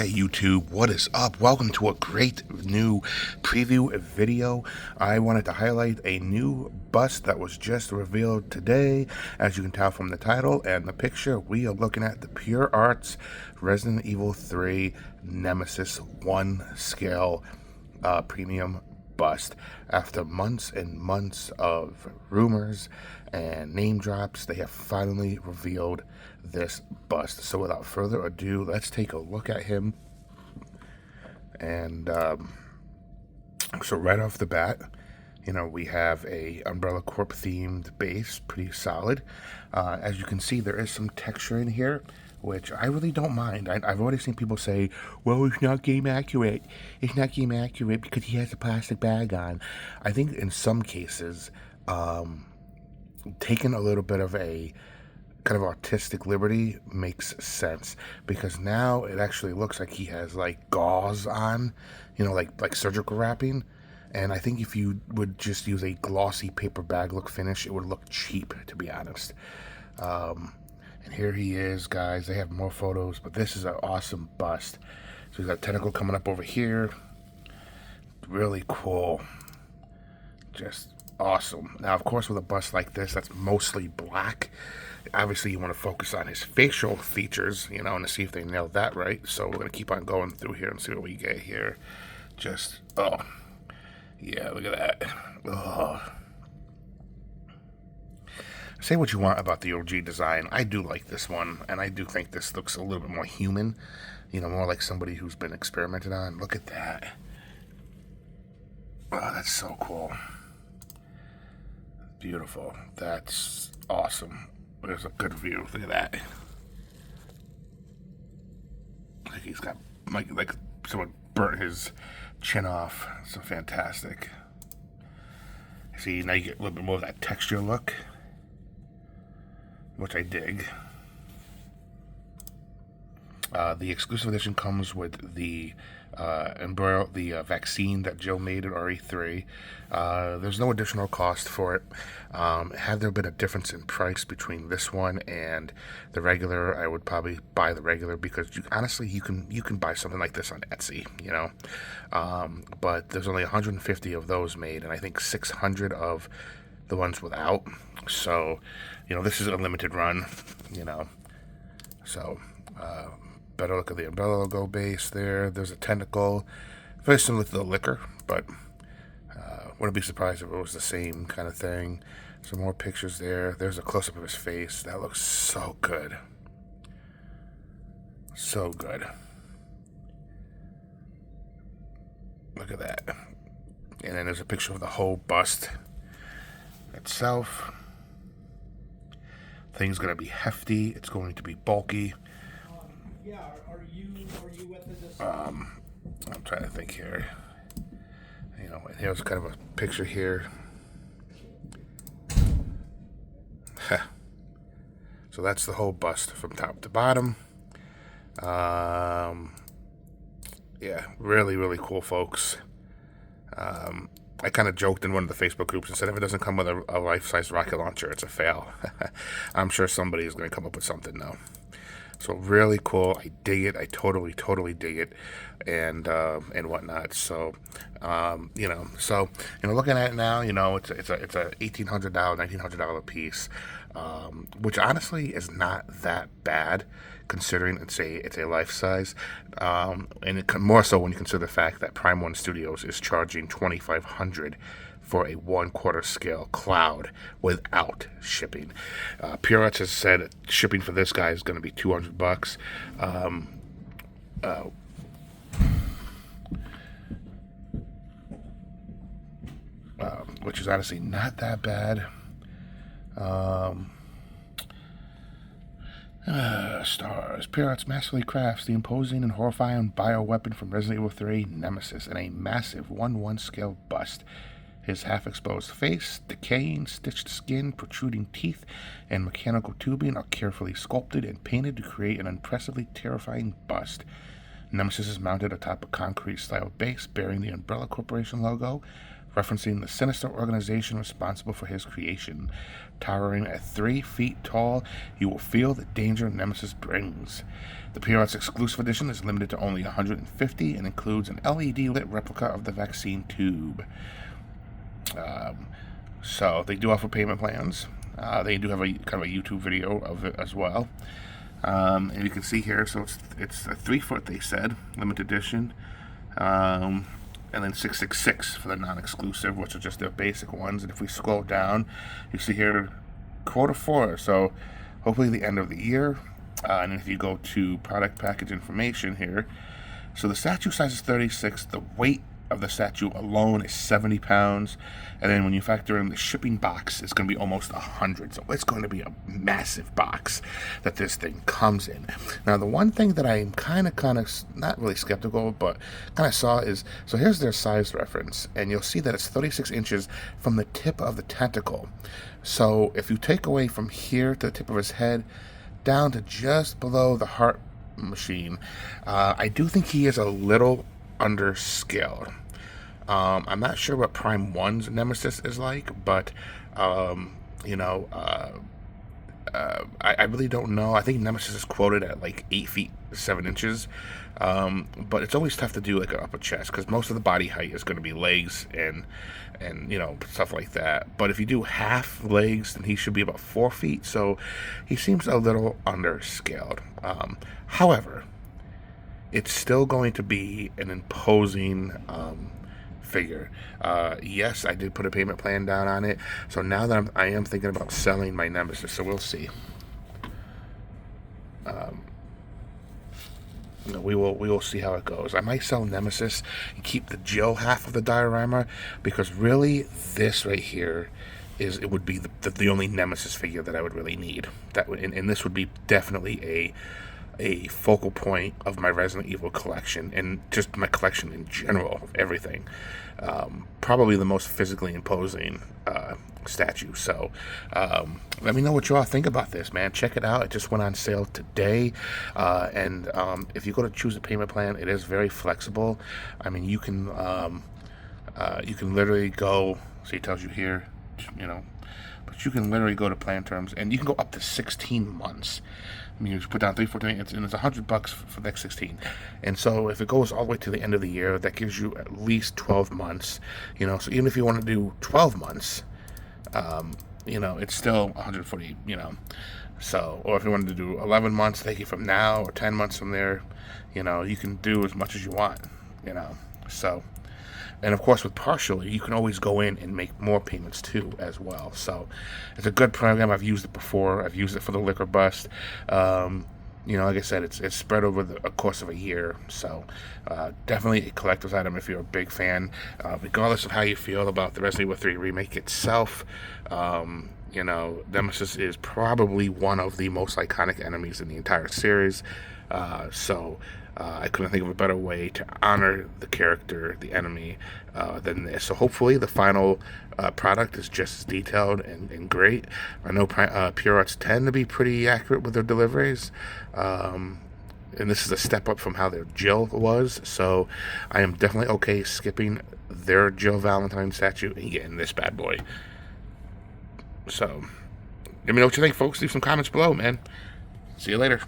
Hey YouTube, what is up? Welcome to a great new preview video. I wanted to highlight a new bust that was just revealed today. As you can tell from the title and the picture, we are looking at the Purearts Resident Evil 3 Nemesis 1 scale premium bust. After months and months of rumors and name drops, they have finally revealed this bust. So without further ado, let's take a look at him. And so right off the bat, you know, we have a Umbrella Corp themed base, pretty solid. As you can see, there is some texture in here, which I really don't mind. I've already seen people say, well, it's not game accurate. It's not game accurate because he has a plastic bag on. I think in some cases, taking a little bit of a kind of artistic liberty makes sense, because now it actually looks like he has like gauze on, you know, like surgical wrapping. And I think if you would just use a glossy paper bag look finish, it would look cheap, to be honest. And here he is, guys. They have more photos, but this is an awesome bust. So he's got a tentacle coming up over here. Really cool. Just awesome. Now, of course, with a bust like this, that's mostly black. Obviously, you want to focus on his facial features, you know, and to see if they nailed that right. So we're going to keep on going through here and see what we get here. Just, oh, yeah, look at that. Oh. Say what you want about the OG design. I do like this one, and I do think this looks a little bit more human, you know, more like somebody who's been experimented on. Look at that. Oh, that's so cool. Beautiful. That's awesome. There's a good view. Look at that. Like he's got like someone burnt his chin off. So fantastic. See, now you get a little bit more of that texture look, which I dig. The exclusive edition comes with the vaccine that Joe made at RE3. There's no additional cost for it. Had there been a difference in price between this one and the regular, I would probably buy the regular, because honestly, you can buy something like this on Etsy, you know. But there's only 150 of those made, and I think 600 of the ones without. So, you know, this is a limited run, you know. So, better look at the Umbrella logo base there. There's a tentacle, very similar to the liquor, but wouldn't be surprised if it was the same kind of thing. Some more pictures there. There's a close-up of his face. That looks so good. So good. Look at that. And then there's a picture of the whole bust itself. Thing's going to be hefty. It's going to be bulky. Yeah, are you with this? I'm trying to think here. You know, here's kind of a picture here. So that's the whole bust from top to bottom. Yeah, really, really cool, folks. I kind of joked in one of the Facebook groups and said, if it doesn't come with a life-size rocket launcher, it's a fail. I'm sure somebody is going to come up with something now. So really cool. I dig it. I totally dig it, and whatnot. So, you know, looking at it now, you know, it's a $1,800, $1,900 piece, which honestly is not that bad, considering it's a life size, and more so when you consider the fact that Prime One Studios is charging $2,500 for a 1/4 scale cloud without shipping. Purearts has said shipping for this guy is going to be $200. Which is honestly not that bad. Stars. Purearts masterfully crafts the imposing and horrifying bioweapon from Resident Evil 3 Nemesis in a massive 1/1 scale bust. His half-exposed face, decaying, stitched skin, protruding teeth, and mechanical tubing are carefully sculpted and painted to create an impressively terrifying bust. Nemesis is mounted atop a concrete-style base bearing the Umbrella Corporation logo, referencing the sinister organization responsible for his creation. Towering at 3 feet tall, you will feel the danger Nemesis brings. The Purearts exclusive edition is limited to only 150 and includes an LED lit replica of the vaccine tube. So they do offer payment plans. They do have a kind of a YouTube video of it as well. And you can see here, so it's a 3 foot, they said, limited edition. And then 666 for the non-exclusive, which are just their basic ones. And if we scroll down, you see here Q4, so hopefully the end of the year. And if you go to product package information here, so the statue size is 36. The weight of the statue alone is 70 pounds, and then when you factor in the shipping box, it's going to be almost 100. So it's going to be a massive box that this thing comes in. Now, the one thing that I'm kind of not really skeptical, but kind of saw is, so here's their size reference, and you'll see that it's 36 inches from the tip of the tentacle. So if you take away from here to the tip of his head down to just below the heart machine, I do think he is a little underscaled. I'm not sure what Prime 1's Nemesis is like, but, I really don't know. I think Nemesis is quoted at like 8 feet 7 inches, but it's always tough to do like an upper chest because most of the body height is going to be legs and stuff like that. But if you do half legs, then he should be about 4 feet, so he seems a little underscaled. However, it's still going to be an imposing figure. Yes, I did put a payment plan down on it, so now that I am thinking about selling my Nemesis, so we'll see. We will see how it goes. I might sell Nemesis and keep the Jill half of the diorama, because really this right here would be the only Nemesis figure that I would really need. And this would be definitely a focal point of my Resident Evil collection, and just my collection in general of everything. Probably the most physically imposing statue. So let me know what you all think about this, man. Check it out. It just went on sale today, and if you go to choose a payment plan, it is very flexible. I mean, you can literally go, so it tells you here, but you can literally go to plan terms, and you can go up to 16 months. I mean, you put down $349, and it's $100 for the next 16. And so if it goes all the way to the end of the year, that gives you at least 12 months. So even if you want to do 12 months, it's still 140. So, or if you wanted to do 11 months, take it from now, or 10 months from there, you can do as much as you want. So. And of course, with partial, you can always go in and make more payments too, as well. So it's a good program. I've used it before. I've used it for the liquor bust. Like I said, it's spread over the course of a year. So definitely a collector's item if you're a big fan. Regardless of how you feel about the Resident Evil 3 remake itself, Nemesis is probably one of the most iconic enemies in the entire series. I couldn't think of a better way to honor the character, the enemy, than this. So hopefully the final product is just as detailed and great. I know Purearts tend to be pretty accurate with their deliveries, and this is a step up from how their Jill was. So I am definitely okay skipping their Jill Valentine statue and getting this bad boy. So let me know what you think, folks. Leave some comments below, man. See you later.